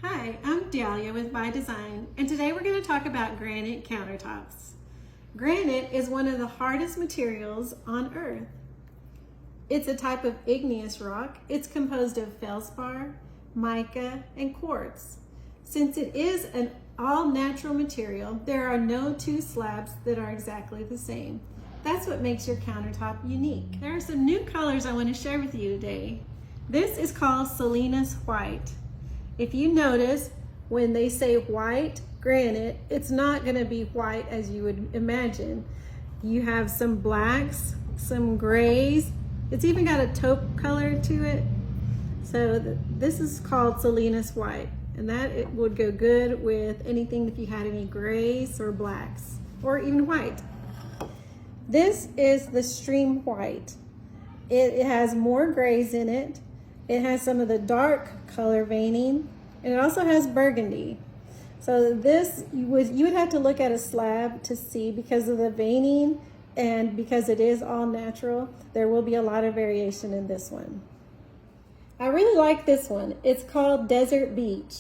Hi, I'm Dalia with By Design, and today we're going to talk about granite countertops. Granite is one of the hardest materials on Earth. It's a type of igneous rock. It's composed of feldspar, mica, and quartz. Since it is an all-natural material, there are no two slabs that are exactly the same. That's what makes your countertop unique. There are some new colors I want to share with you today. This is called Salinas White. If you notice, when they say white granite, it's not going to be white as you would imagine. You have some blacks, some grays. It's even got a taupe color to it. So this is called Salinas White, and that it would go good with anything if you had any grays or blacks, or even white. This is the Stream White. It has more grays in it. It has some of the dark color veining, and it also has burgundy. So this, you would have to look at a slab to see, because of the veining and because it is all natural, there will be a lot of variation in this one. I really like this one. It's called Desert Beach.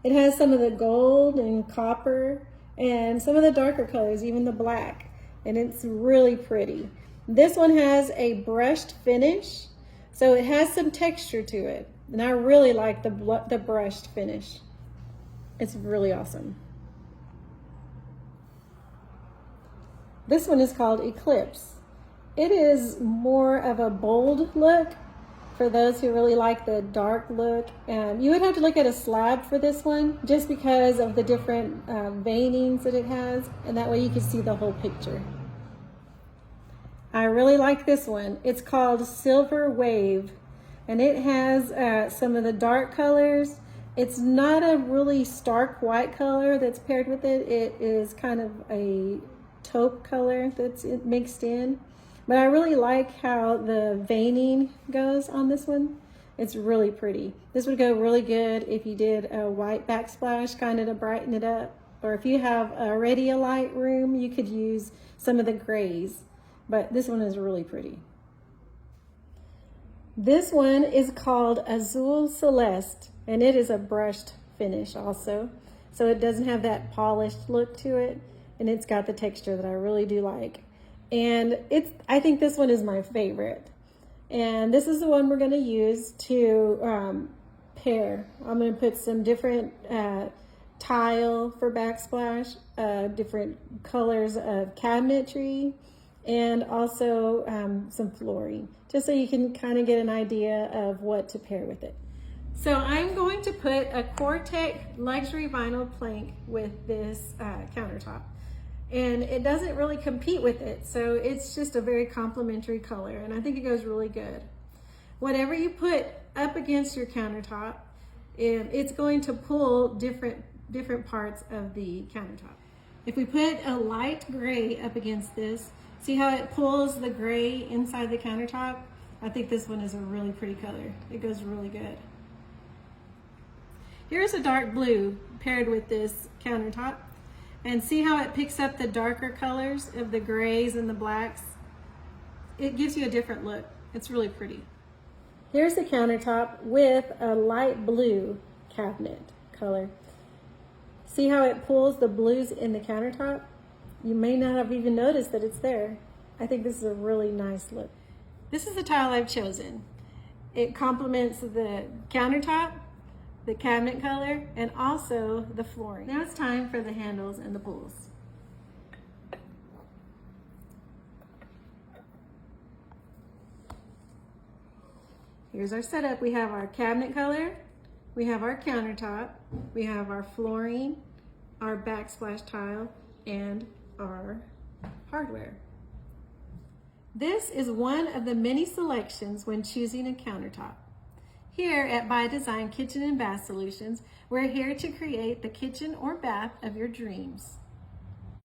It has some of the gold and copper and some of the darker colors, even the black, and it's really pretty. This one has a brushed finish, so it has some texture to it, and I really like the brushed finish. It's really awesome. This one is called Eclipse. It is more of a bold look for those who really like the dark look. You would have to look at a slab for this one, just because of the different veinings that it has, and that way you can see the whole picture. I really like this one. It's called Silver Wave, and it has some of the dark colors. It's not a really stark white color that's paired with it. It is kind of a taupe color that's mixed in. But I really like how the veining goes on this one. It's really pretty. This would go really good if you did a white backsplash, kind of to brighten it up. Or if you have already a light room, you could use some of the grays. But this one is really pretty. This one is called Azul Celeste, and it is a brushed finish also. So it doesn't have that polished look to it, and it's got the texture that I really do like. And I think this one is my favorite. And this is the one we're going to use to pair. I'm going to put some different tile for backsplash, different colors of cabinetry, and also some flooring, just so you can kind of get an idea of what to pair with it. So I'm going to put a Quartec luxury vinyl plank with this countertop. And it doesn't really compete with it, so it's just a very complementary color, and I think it goes really good. Whatever you put up against your countertop, it's going to pull different parts of the countertop. If we put a light gray up against this, see how it pulls the gray inside the countertop? I think this one is a really pretty color. It goes really good. Here's a dark blue paired with this countertop. And see how it picks up the darker colors of the grays and the blacks? It gives you a different look. It's really pretty. Here's the countertop with a light blue cabinet color. See how it pulls the blues in the countertop? You may not have even noticed that it's there. I think this is a really nice look. This is the tile I've chosen. It complements the countertop, the cabinet color, and also the flooring. Now it's time for the handles and the pulls. Here's our setup. We have our cabinet color, we have our countertop, we have our flooring, our backsplash tile, and our hardware. This is one of the many selections when choosing a countertop. Here at By Design Kitchen and Bath Solutions, we're here to create the kitchen or bath of your dreams.